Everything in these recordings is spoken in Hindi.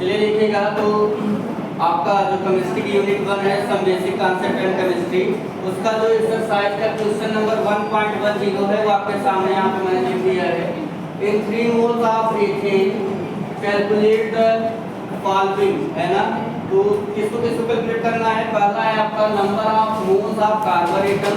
चलिए लिखिएगा। तो आपका जो केमिस्ट्री की यूनिट 1 है some basic concept and chemistry, उसका जो एक्सरसाइज का क्वेश्चन नंबर 1.10 है वो आपके सामने यहाँ पे मैंने लिख दिया है। इन 3 moles of ethane calculate the following, है ना। तो किसको किसको कैलकुलेट करना है? पहला है आपका number of moles of carbon atom,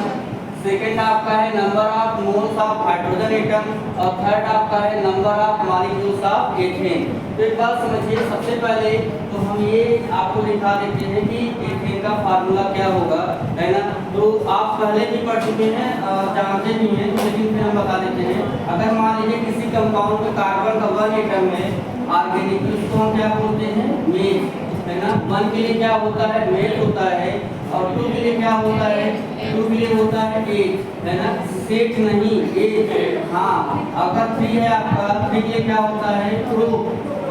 second आपका है number of moles of hydrogen atom, और थर्ड आपका है number of molecules of ethane. तो एक बात समझिए, सबसे पहले तो हम ये आपको दिखा देते हैं कि एथेन का फार्मूला क्या होगा, है ना। तो आप पहले भी पढ़ चुके हैं, जानते भी हैं, लेकिन फिर हम बता देते हैं। अगर मान लीजिए किसी कंपाउंड में कार्बन का 1 एटम है ऑर्गेनिक, उसको हम क्या बोलते हैं? मेच, है ना। 1 के लिए क्या होता है? मेच होता है, और 2 के लिए क्या होता है? 2 के लिए होता है एच, है ना। सेट नहीं, एच। हाँ, अगर 3 है आपका, 3 के लिए क्या होता है? प्रो,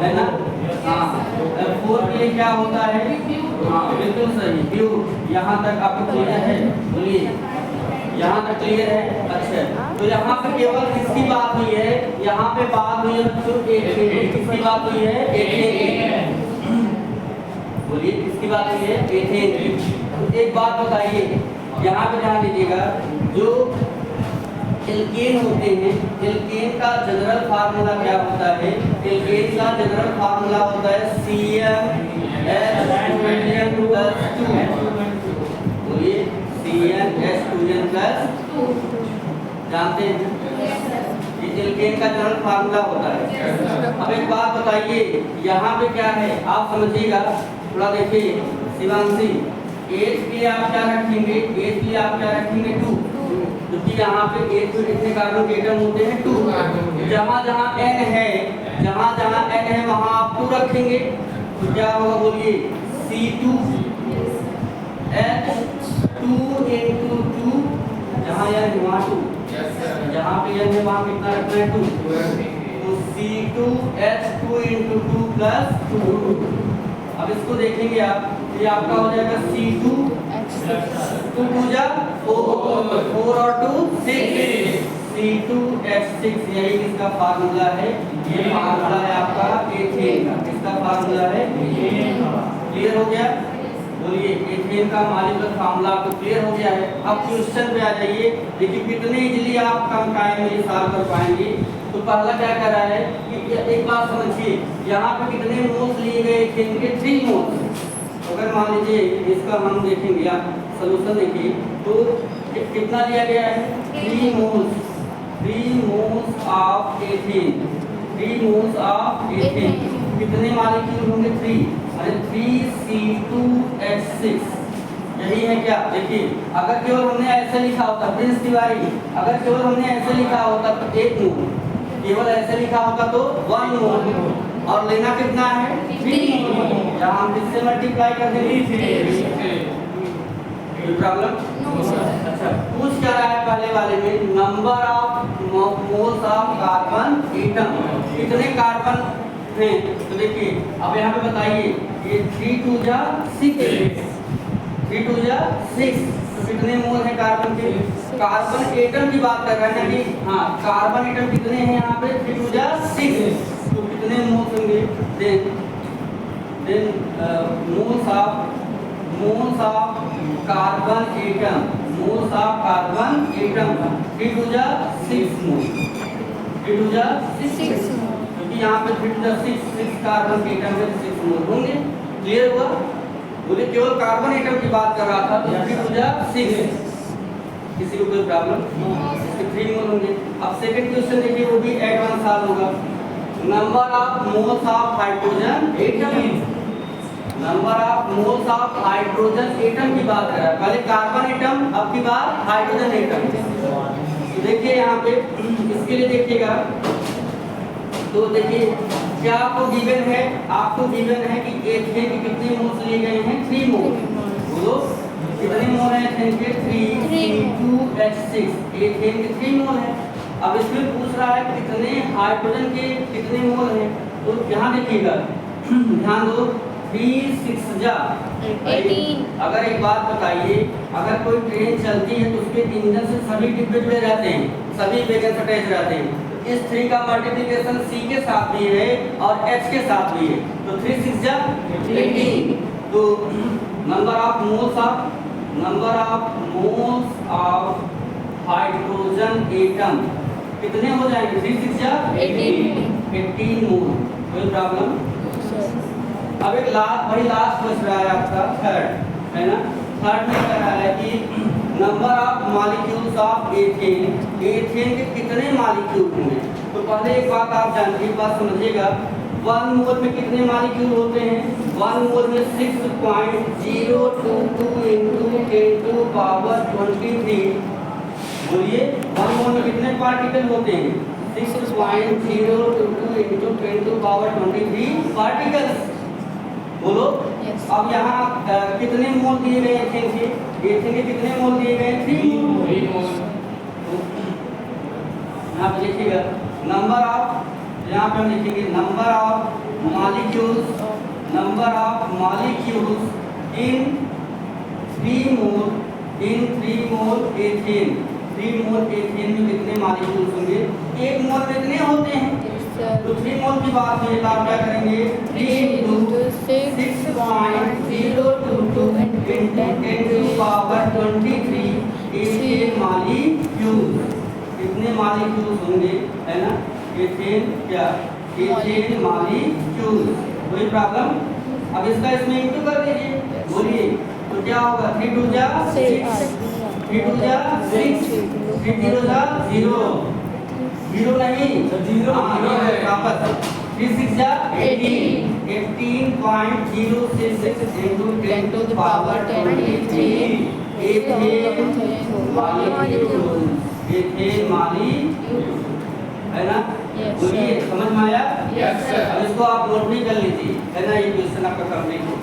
है ना। हाँ, 4 के लिए क्या होता है? हाँ, बिल्कुल सही, प्योर। यहाँ तक आपको क्लियर है? बोलिए, यहाँ तक क्लियर है? अच्छा, तो यहाँ पे केवल किसकी बात हुई है? यहाँ पे बात हुई है बच्चों एथेन। किसकी बात हुई है? एथेन। बोलिए, किसकी बात हुई है? एथेन की। तो एक बात बताइए, यहाँ पे ध्यान दीजिएगा, जो एल्केन होते हैं, एल्केन का जनरल फार्मूला क्या होता है? एल्केन का जनरल फार्मूला होता है CnH2n+2। बोलिए, CnH2n+2, जानते हैं? ये एल्केन का जनरल फार्मूला होता है। अब एक बात बताइए, यहाँ पे क्या है आप समझिएगा, थोड़ा देखिए शिवांशी। एच के लिए आप क्या रखेंगे? एच के लिए आप क्या रखेंगे? 2, क्योंकि यहाँ पे एच में कितने कार्बन के एटम होते हैं? 2। जहाँ जहाँ n है, जहाँ जहाँ n है वहाँ आप 2 रखेंगे, तो क्या होगा? बोलिए, C2H2 into 2, जहाँ n है वहाँ 2, जहाँ पे n है वहाँ कितना रखना है? 2। तो C2H2 into 2 plus 2। अब इसको देखेंगे आप, ये आपका हो जाएगा C2, 2 2 जा 4 और 2 6, C2H6। यही इसका फार्मूला है। ये फार्मूला है आपका एथेन का। किसका फार्मूला है? क्लियर हो गया? बोलिए, एथेन का मॉलिक्यूलर फार्मूला आपको क्लियर हो गया है। अब क्वेश्चन पे आ जाइए, देखिए कितने इजीली आप कम टाइम में सॉल्व कर पाएंगे। तो पहला क्या कर रहा है कि एक बात समझिए, यहाँ पे कितने मोल्स लिए गए एथेन के? 3 मोल्स। अगर मान लीजिए इसका हम देखेंगे, आप सोल्यूशन देखिए, तो कितना लिया गया है? 3 moles, 3 moles of ethane, 3 moles of ethane. कितने मॉलिक्यूल होंगे? 3, अरे 3C2H6। यही है क्या? देखिए, अगर केवल हमने ऐसे लिखा होता, प्रिंस तिवारी, अगर केवल हमने ऐसे लिखा होता तो 1 मोल, केवल ऐसे लिखा होता तो 1 मोल, और लेना कितना है? 3 मोल। जहाँ हम किससे मल्टीप्लाई कर देंगे? कोई प्रॉब्लम? अच्छा, पूछ क्या रहा है पहले वाले में? Number of moles of carbon atom, कितने कार्बन हैं? तो देखिए, अब यहाँ पे बताइए, ये 3 2 जा 6, 3 2 जा 6, तो कितने मोल है कार्बन के? कार्बन एटम की बात कर रहे हैं कि हाँ, कार्बन एटम कितने हैं यहाँ पे? 3 2 जा 6, तो कितने मोल होंगे? Then moles of carbon atom, moles of carbon atom 3 2 जा 6 मोल, 3 2 जा 6, क्योंकि यहाँ पे 3 2 जा 6 कार्बन के एटम में 6 मोल होंगे। क्लियर हुआ? बोले, केवल कार्बन एटम की बात कर रहा था, तो 3 2 जा 6। किसी को कोई प्रॉब्लम? इसके 3 मोल होंगे। अब सेकंड क्वेश्चन देखिए, वो भी एडवांस सॉल्व होगा। Number of moles of hydrogen atom, number of moles of hydrogen atom की बात कर रहा है। पहले कार्बन एटम, अब की बात हाइड्रोजन एटम। तो देखिए यहाँ पे इसके लिए देखिएगा, तो देखिए क्या आपको गिवन है? आपको गिवन है कि एथेन के कितने मोल्स लिए गए हैं? 3 मोल। बोलो, कितने मोल हैं एथेन के? 3C2H6, एथेन के 3 मोल है। अब इसमें पूछ रहा है कितने हाइड्रोजन के कितने मोल हैं? तो यहाँ देखिएगा, ध्यान दो, 3 6 जा 18। अगर एक बात बताइए, अगर कोई ट्रेन चलती है तो उसके इंजन से सभी डिब्बे जुड़े रहते हैं, सभी वैगन अटैच रहते हैं, इस 3 का मल्टीप्लिकेशन C के साथ भी है और H के साथ भी है, तो 3 6 जा 18। तो number of moles of hydrogen atom कितने हो जाएंगे? 3 6 जा 18 मोल। कोई प्रॉब्लम? अब एक लास्ट क्वेश्चन है आपका थर्ड, है ना। थर्ड में कह रहा है कि number of molecules of ethane के कितने मॉलिक्यूल होंगे। तो पहले एक बात आप जानिए, एक बात समझिएगा, 1 मोल में कितने मॉलिक्यूल होते हैं? 1 मोल में 6.022 into 10⁻23। बोलिए 1 मोल में कितने पार्टिकल होते हैं? 6.022 into 10⁻23 पार्टिकल्स। बोलो। Yes. अब यहाँ कितने मोल दिए गए एथेन के? एथेन के कितने मोल दिए गए? 3 मोल। यहाँ पे लिखिएगा नंबर ऑफ, यहाँ पे हम लिखेंगे number of molecules in 3 mole ethane. 3 mole ethane में कितने मॉलिक्यूल्स होंगे? 1 मोल में कितने होते हैं? तो 3 मोल की बात में आप क्या करेंगे? 3 into 6.022 into 10⁻23 एथेन मॉलिक्यूल्स। कितने मॉलिक्यूल्स होंगे, है ना? एथेन क्या? Ethane molecules. कोई प्रॉब्लम? अब इसका इसमें इंटू कर दीजिए। बोलिए तो क्या होगा? 3 2 जा 6, 3 2 जा 6, 3 0 जा 0 नहीं 0 है वापस। 3 6 जा 18.066 into 10⁻23 एथेन मॉलिक्यूल, है ना। बोलिए समझ में आया? Yes, sir. अब इसको आप नोट भी कर लीजिए, है ना। ये क्वेश्चन आपका कंप्लीट हो